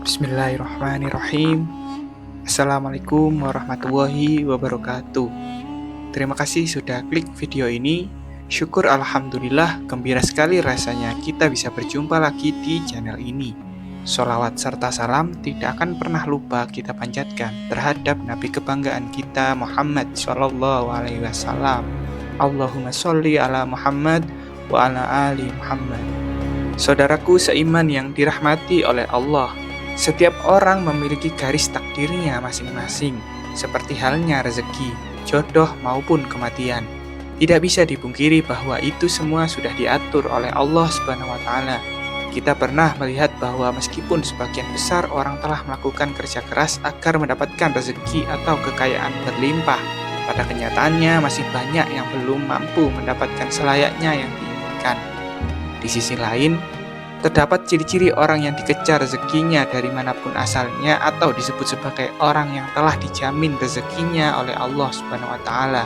Bismillahirrahmanirrahim. Assalamualaikum warahmatullahi wabarakatuh. Terima kasih sudah klik video ini. Syukur alhamdulillah, gembira sekali rasanya kita bisa berjumpa lagi di channel ini. Sholawat serta salam tidak akan pernah lupa kita panjatkan terhadap Nabi kebanggaan kita Muhammad Shallallahu Alaihi Wasallam. Allahumma sholli ala Muhammad wa ala ali Muhammad. Saudaraku seiman yang dirahmati oleh Allah, setiap orang memiliki garis takdirnya masing-masing, seperti halnya rezeki, jodoh maupun kematian. Tidak bisa dipungkiri bahwa itu semua sudah diatur oleh Allah Subhanahu wa taala. Kita pernah melihat bahwa meskipun sebagian besar orang telah melakukan kerja keras agar mendapatkan rezeki atau kekayaan berlimpah, pada kenyataannya masih banyak yang belum mampu mendapatkan selayaknya yang diinginkan. Di sisi lain, terdapat ciri-ciri orang yang dikejar rezekinya dari manapun asalnya atau disebut sebagai orang yang telah dijamin rezekinya oleh Allah Subhanahu wa taala.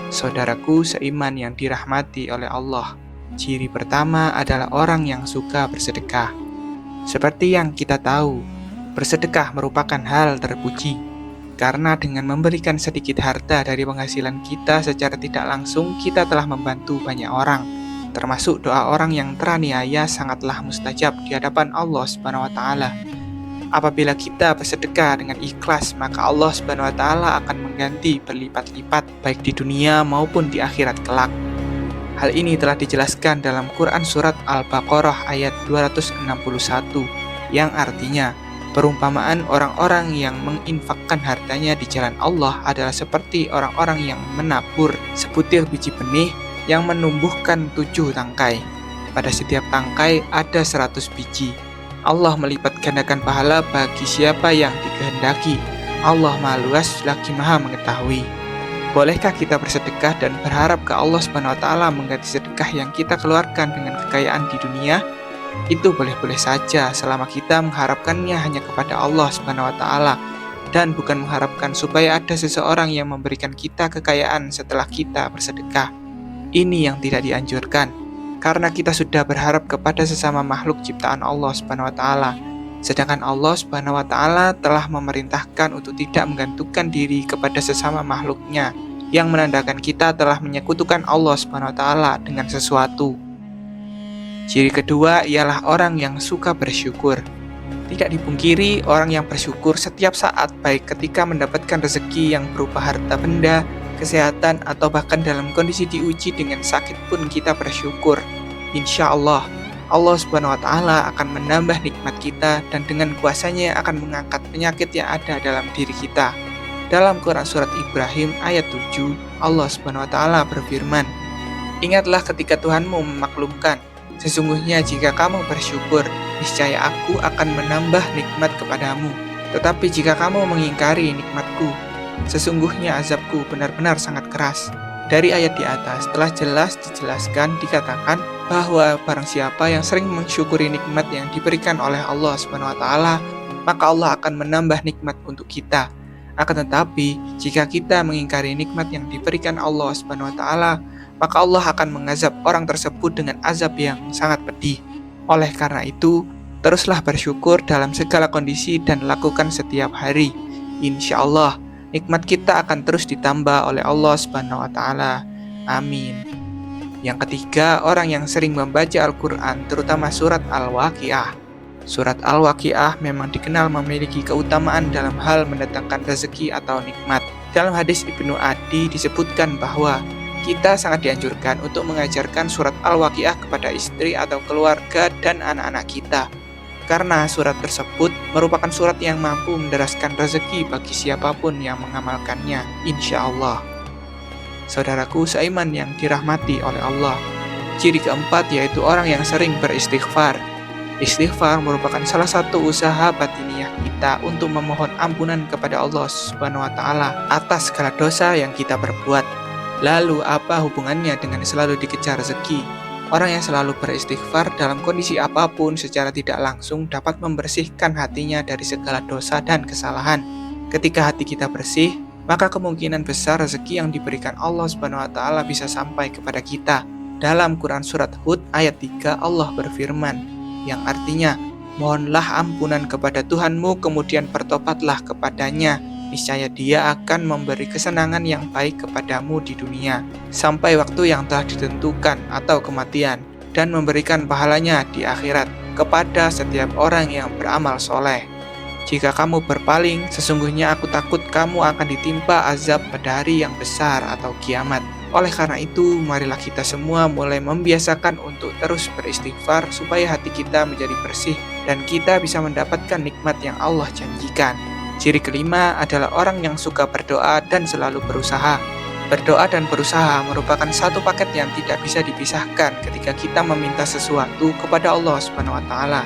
Saudaraku seiman yang dirahmati oleh Allah, ciri pertama adalah orang yang suka bersedekah. Seperti yang kita tahu, bersedekah merupakan hal terpuji, karena dengan memberikan sedikit harta dari penghasilan kita secara tidak langsung, kita telah membantu banyak orang. Termasuk doa orang yang teraniaya sangatlah mustajab di hadapan Allah Subhanahu wa taala. Apabila kita bersedekah dengan ikhlas, maka Allah Subhanahu wa taala akan mengganti berlipat-lipat baik di dunia maupun di akhirat kelak. Hal ini telah dijelaskan dalam Quran surat Al-Baqarah ayat 261 yang artinya perumpamaan orang-orang yang menginfakkan hartanya di jalan Allah adalah seperti orang-orang yang menabur sebutir biji benih yang menumbuhkan 7 tangkai. Pada setiap tangkai ada 100 biji. Allah melipat gandakan pahala bagi siapa yang dikehendaki. Allah Maha Luas lagi Maha Mengetahui. Bolehkah kita bersedekah dan berharap ke Allah Subhanahu wa taala mengganti sedekah yang kita keluarkan dengan kekayaan di dunia? Itu boleh-boleh saja selama kita mengharapkannya hanya kepada Allah Subhanahu wa taala dan bukan mengharapkan supaya ada seseorang yang memberikan kita kekayaan setelah kita bersedekah. Ini yang tidak dianjurkan, karena kita sudah berharap kepada sesama makhluk ciptaan Allah Subhanahu wa taala. Sedangkan Allah Subhanahu wa taala telah memerintahkan untuk tidak menggantungkan diri kepada sesama makhluknya, yang menandakan kita telah menyekutukan Allah Subhanahu wa taala dengan sesuatu. Ciri kedua ialah orang yang suka bersyukur. Tidak dipungkiri, orang yang bersyukur setiap saat, baik ketika mendapatkan rezeki yang berupa harta benda, kesehatan, atau bahkan dalam kondisi diuji dengan sakit pun kita bersyukur. Insya Allah, Allah Subhanahu wa taala akan menambah nikmat kita dan dengan kuasanya akan mengangkat penyakit yang ada dalam diri kita. Dalam Quran surat Ibrahim ayat 7, Allah Subhanahu wa taala berfirman, "Ingatlah ketika Tuhanmu memaklumkan, sesungguhnya jika kamu bersyukur, niscaya aku akan menambah nikmat kepadamu. Tetapi jika kamu mengingkari nikmatku, sesungguhnya azabku benar-benar sangat keras." Dari ayat di atas telah jelas dijelaskan dikatakan bahwa barang siapa yang sering mensyukuri nikmat yang diberikan oleh Allah Subhanahu wa taala, maka Allah akan menambah nikmat untuk kita. Akan tetapi, jika kita mengingkari nikmat yang diberikan Allah Subhanahu wa taala, maka Allah akan mengazab orang tersebut dengan azab yang sangat pedih. Oleh karena itu, teruslah bersyukur dalam segala kondisi dan lakukan setiap hari. Insya Allah, nikmat kita akan terus ditambah oleh Allah Subhanahu wa taala. Amin. Yang ketiga, orang yang sering membaca Al-Quran, terutama surat Al-Waqiah. Surat Al-Waqiah memang dikenal memiliki keutamaan dalam hal mendatangkan rezeki atau nikmat. Dalam hadis Ibnu Adi disebutkan bahwa kita sangat dianjurkan untuk mengajarkan surat Al-Waqiah kepada istri atau keluarga dan anak-anak kita, karena surat tersebut merupakan surat yang mampu menderaskan rezeki bagi siapapun yang mengamalkannya, insya Allah. Saudaraku seiman yang dirahmati oleh Allah, ciri keempat yaitu orang yang sering beristighfar. Istighfar merupakan salah satu usaha batiniah kita untuk memohon ampunan kepada Allah Subhanahu wa taala atas segala dosa yang kita perbuat. Lalu apa hubungannya dengan selalu dikejar rezeki? Orang yang selalu beristighfar dalam kondisi apapun secara tidak langsung dapat membersihkan hatinya dari segala dosa dan kesalahan. Ketika hati kita bersih, maka kemungkinan besar rezeki yang diberikan Allah Subhanahu wa taala bisa sampai kepada kita. Dalam Quran surat Hud ayat 3, Allah berfirman, yang artinya, Mohonlah ampunan kepada Tuhanmu, kemudian bertobatlah kepadanya. Niscaya Dia akan memberi kesenangan yang baik kepadamu di dunia, sampai waktu yang telah ditentukan atau kematian, dan memberikan pahalanya di akhirat kepada setiap orang yang beramal soleh. Jika kamu berpaling, sesungguhnya aku takut kamu akan ditimpa azab pada hari yang besar atau kiamat. Oleh karena itu, marilah kita semua mulai membiasakan untuk terus beristighfar supaya hati kita menjadi bersih dan kita bisa mendapatkan nikmat yang Allah janjikan. Ciri kelima adalah orang yang suka berdoa dan selalu berusaha. Berdoa dan berusaha merupakan satu paket yang tidak bisa dipisahkan ketika kita meminta sesuatu kepada Allah Subhanahu wa taala.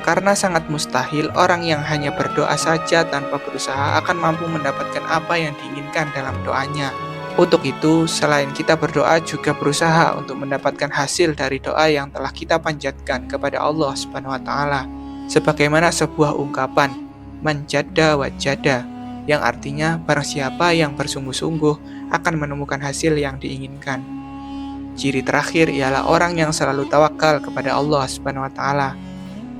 Karena sangat mustahil orang yang hanya berdoa saja tanpa berusaha akan mampu mendapatkan apa yang diinginkan dalam doanya. Untuk itu, selain kita berdoa juga berusaha untuk mendapatkan hasil dari doa yang telah kita panjatkan kepada Allah Subhanahu wa taala. Sebagaimana sebuah ungkapan, man jadda wajada, yang artinya barang siapa yang bersungguh-sungguh akan menemukan hasil yang diinginkan. Ciri terakhir ialah orang yang selalu tawakal kepada Allah Subhanahu wa taala.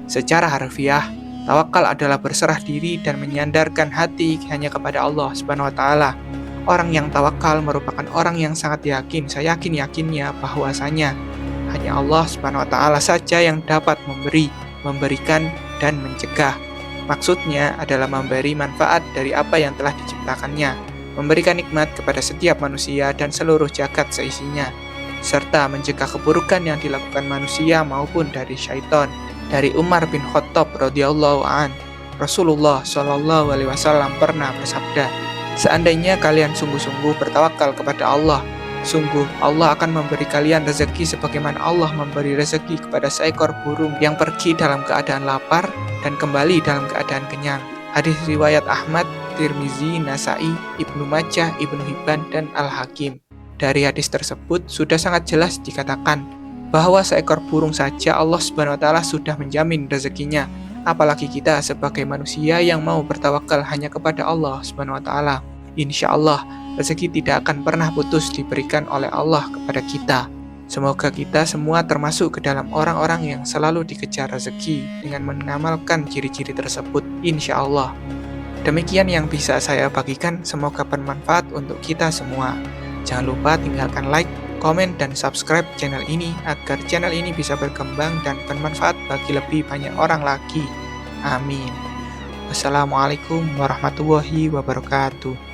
Secara harfiah, tawakal adalah berserah diri dan menyandarkan hati hanya kepada Allah Subhanahu wa taala. Orang yang tawakal merupakan orang yang sangat yakin, seyakin-yakinnya bahwasanya hanya Allah Subhanahu wa taala saja yang dapat memberi, memberikan, dan mencegah. Maksudnya adalah memberi manfaat dari apa yang telah diciptakannya, memberikan nikmat kepada setiap manusia dan seluruh jagat seisinya, serta mencegah keburukan yang dilakukan manusia maupun dari syaitan. Dari Umar bin Khattab radhiyallahu an, Rasulullah shallallahu alaihi wasallam pernah bersabda, seandainya kalian sungguh-sungguh bertawakal kepada Allah, sungguh Allah akan memberi kalian rezeki sebagaimana Allah memberi rezeki kepada seekor burung yang pergi dalam keadaan lapar dan kembali dalam keadaan kenyang. Hadis riwayat Ahmad, Tirmizi, Nasai, Ibnu Majah, Ibnu Hibban, dan Al-Hakim. Dari hadis tersebut sudah sangat jelas dikatakan bahwa seekor burung saja Allah Subhanahu wa taala sudah menjamin rezekinya. Apalagi kita sebagai manusia yang mau bertawakal hanya kepada Allah Subhanahu wa taala. Insya Allah, rezeki tidak akan pernah putus diberikan oleh Allah kepada kita. Semoga kita semua termasuk ke dalam orang-orang yang selalu dikejar rezeki dengan mengamalkan ciri-ciri tersebut, insya Allah. Demikian yang bisa saya bagikan, semoga bermanfaat untuk kita semua. Jangan lupa tinggalkan like, komen, dan subscribe channel ini agar channel ini bisa berkembang dan bermanfaat bagi lebih banyak orang lagi. Amin. Wassalamualaikum warahmatullahi wabarakatuh.